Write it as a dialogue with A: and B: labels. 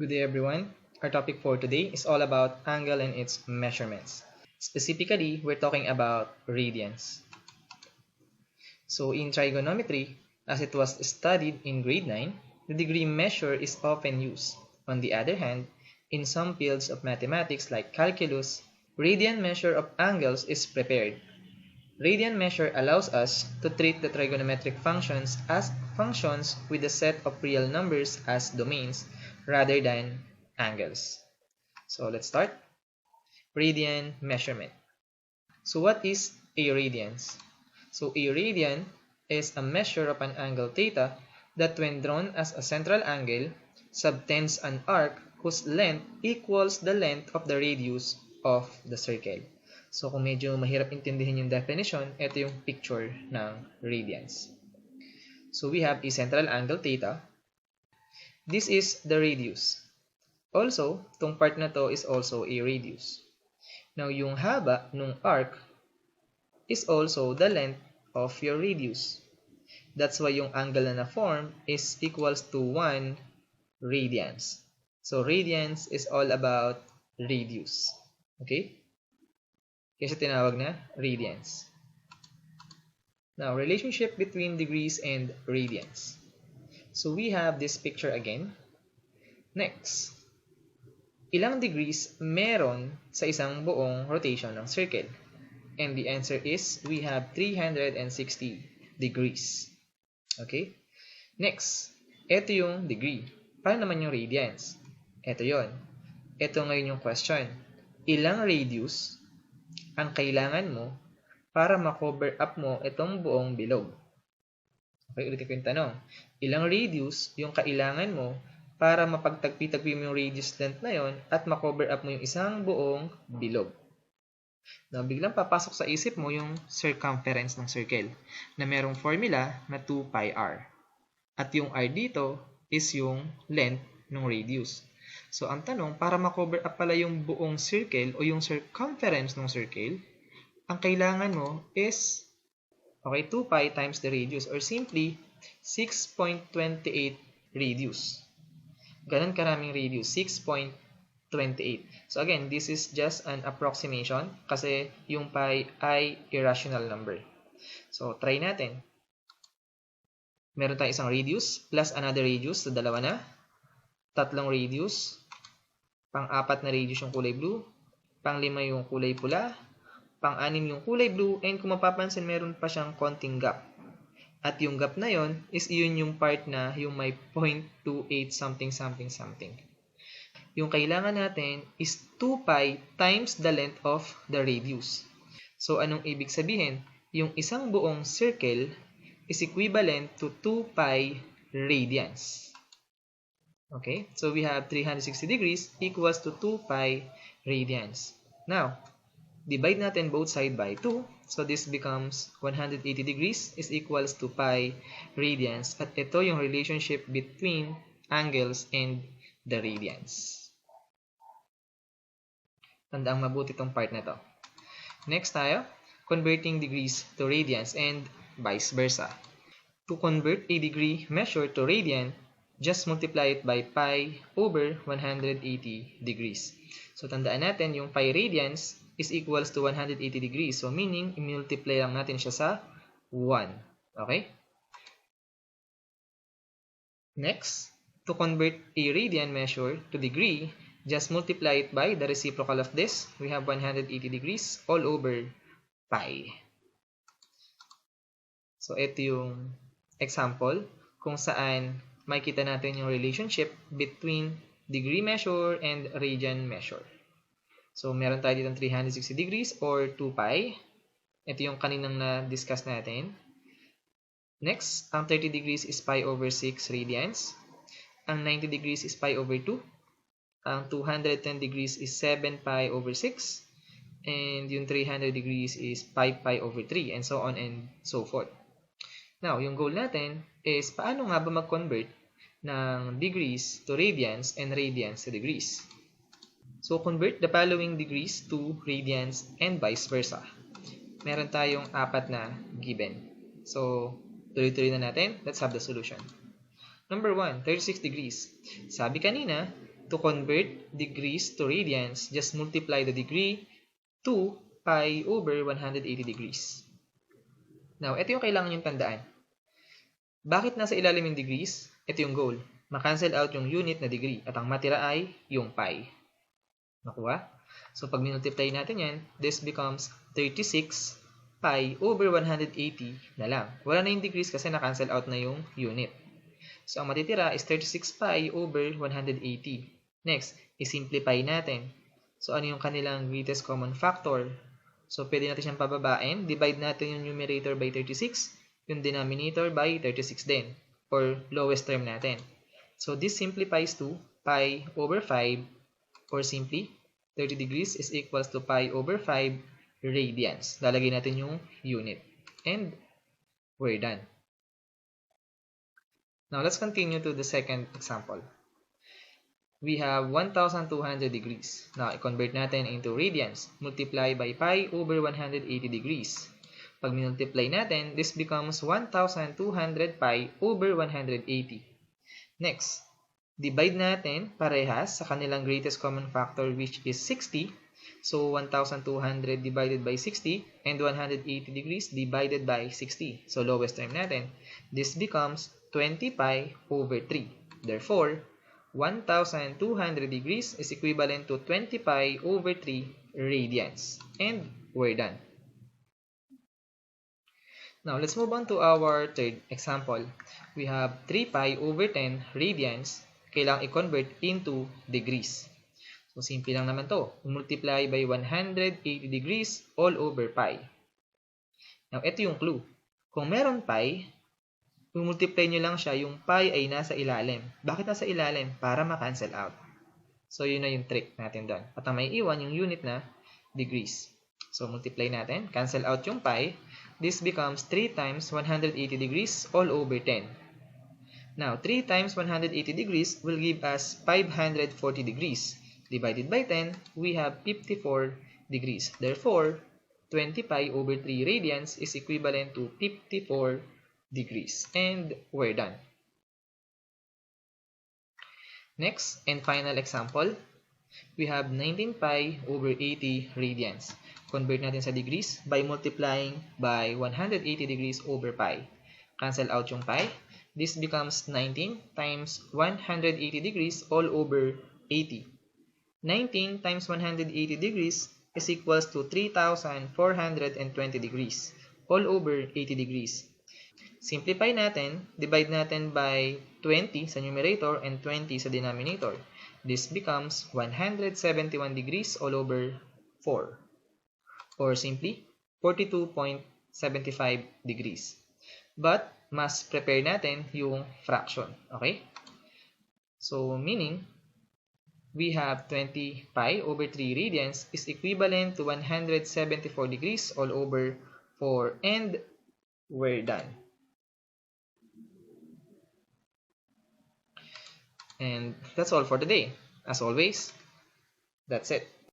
A: Good day everyone. Our topic for today is all about angle and its measurements. Specifically, we're talking about radians. So in trigonometry, as it was studied in grade 9, the degree measure is often used. On the other hand, in some fields of mathematics like calculus, radian measure of angles is prepared. Radian measure allows us to treat the trigonometric functions as functions with a set of real numbers as domains rather than angles. So let's start. Radian measurement. So what is a radians? So a radian is a measure of an angle theta that when drawn as a central angle subtends an arc whose length equals the length of the radius of the circle. So kung medyo mahirap intindihin yung definition, ito yung picture ng radians. So we have a central angle theta. This is the radius. Also, tong part na to is also a radius. Now, yung haba ng arc is also the length of your radius. That's why yung angle na na-form is equals to 1 radians. So, radians is all about radius. Okay? Kaya siya tinawag na radians. Now, relationship between degrees and radians. So, we have this picture again. Next, ilang degrees meron sa isang buong rotation ng circle? And the answer is, we have 360 degrees. Okay? Next, ito yung degree. Paano naman yung radians? Ito yon. Ito ngayon yung question. Ilang radius ang kailangan mo para ma-cover up mo itong buong bilog? Okay, ulit ko yung tanong. Ilang radius yung kailangan mo para mapagtagpi-tagpi mo yung radius length na yon at ma-cover up mo yung isang buong bilog? Now, biglang papasok sa isip mo yung circumference ng circle na merong formula na 2 pi r. At yung r dito is yung length ng radius. So, ang tanong, para ma-cover up pala yung buong circle o yung circumference ng circle, ang kailangan mo is, okay, 2 pi times the radius or simply 6.28 radius. Ganun karaming radius, 6.28. So again, this is just an approximation kasi yung pi ay irrational number. So try natin. Meron tayong isang radius plus another radius, so dalawa na. Tatlong radius. Pang-apat na radius yung kulay blue. Pang-lima yung kulay pula. Pang-anim yung kulay blue. And kung mapapansin, meron pa siyang konting gap. At yung gap na yon is yun yung part na yung may 0.28 something something something. Yung kailangan natin is 2 pi times the length of the radius. So anong ibig sabihin? Yung isang buong circle is equivalent to 2 pi radians. Okay? So we have 360 degrees equals to 2 pi radians. Now, divide natin both side by 2. So this becomes 180 degrees is equals to pi radians. At ito yung relationship between angles and the radians. Tandaan mabuti itong part na to. Next tayo, converting degrees to radians and vice versa. To convert a degree measure to radian, just multiply it by pi over 180 degrees. So tandaan natin yung pi radians is equals to 180 degrees. So meaning, i-multiply lang natin siya sa 1. Okay? Next, to convert a radian measure to degree, just multiply it by the reciprocal of this. We have 180 degrees all over pi. So ito yung example kung saan makikita natin yung relationship between degree measure and radian measure. So, meron tayo dito 360 degrees or 2 pi. Ito yung kaninang na-discuss natin. Next, ang 30 degrees is pi over 6 radians. Ang 90 degrees is pi over 2. Ang 210 degrees is 7 pi over 6. And yung 300 degrees is 5 pi over 3 and so on and so forth. Now, yung goal natin is paano nga ba mag-convert ng degrees to radians and radians to degrees. So, convert the following degrees to radians and vice versa. Meron tayong 4 na given. So, tuloy-tuloy na natin. Let's have the solution. Number 1, 36 degrees. Sabi kanina, to convert degrees to radians, just multiply the degree to pi over 180 degrees. Now, ito yung kailangan yung tandaan. Bakit nasa ilalim yung degrees? Ito yung goal. Ma-cancel out yung unit na degree at ang matira ay yung pi. Nakuha? So, pag minultiply natin yan, this becomes 36 pi over 180 na lang. Wala na yung degrees kasi na-cancel out na yung unit. So, ang matitira is 36 pi over 180. Next, i-simplify natin. So, ano yung kanilang greatest common factor? So, pwede natin siyang pababain. Divide natin yung numerator by 36, yung denominator by 36 din, or lowest term natin. So, this simplifies to pi over 5, or simply, 30 degrees is equals to pi over 5 radians. Lalagay natin yung unit. And, we're done. Now, let's continue to the second example. We have 1,200 degrees. Now, i-convert natin into radians. Multiply by pi over 180 degrees. Pag minultiply natin, this becomes 1,200 pi over 180. Next, divide natin parehas sa kanilang greatest common factor which is 60. So, 1,200 divided by 60 and 180 degrees divided by 60. So, lowest term natin. This becomes 20 pi over 3. Therefore, 1,200 degrees is equivalent to 20 pi over 3 radians. And we're done. Now, let's move on to our third example. We have 3 pi over 10 radians. Kailangang i-convert into degrees. So, simple lang naman to. Multiply by 180 degrees all over pi. Now, ito yung clue. Kung meron pi, multiply nyo lang siya, yung pi ay nasa ilalim. Bakit nasa ilalim? Para ma-cancel out. So, yun na yung trick natin doon. At ang may iwan yung unit na degrees. So, multiply natin. Cancel out yung pi. This becomes 3 times 180 degrees all over 10. Now, 3 times 180 degrees will give us 540 degrees. Divided by 10, we have 54 degrees. Therefore, 20 pi over 3 radians is equivalent to 54 degrees. And we're done. Next and final example, we have 19 pi over 80 radians. Convert natin sa degrees by multiplying by 180 degrees over pi. Cancel out yung pi. This becomes 19 times 180 degrees all over 80. 19 times 180 degrees is equals to 3,420 degrees all over 80 degrees. Simplify natin, divide natin by 20 sa numerator and 20 sa denominator. This becomes 171 degrees all over 4. Or simply, 42.75 degrees. But, mas prepare natin yung fraction. Okay? So, meaning, we have 20 pi over 3 radians is equivalent to 174 degrees all over 4. And we're done. And that's all for today. As always, that's it.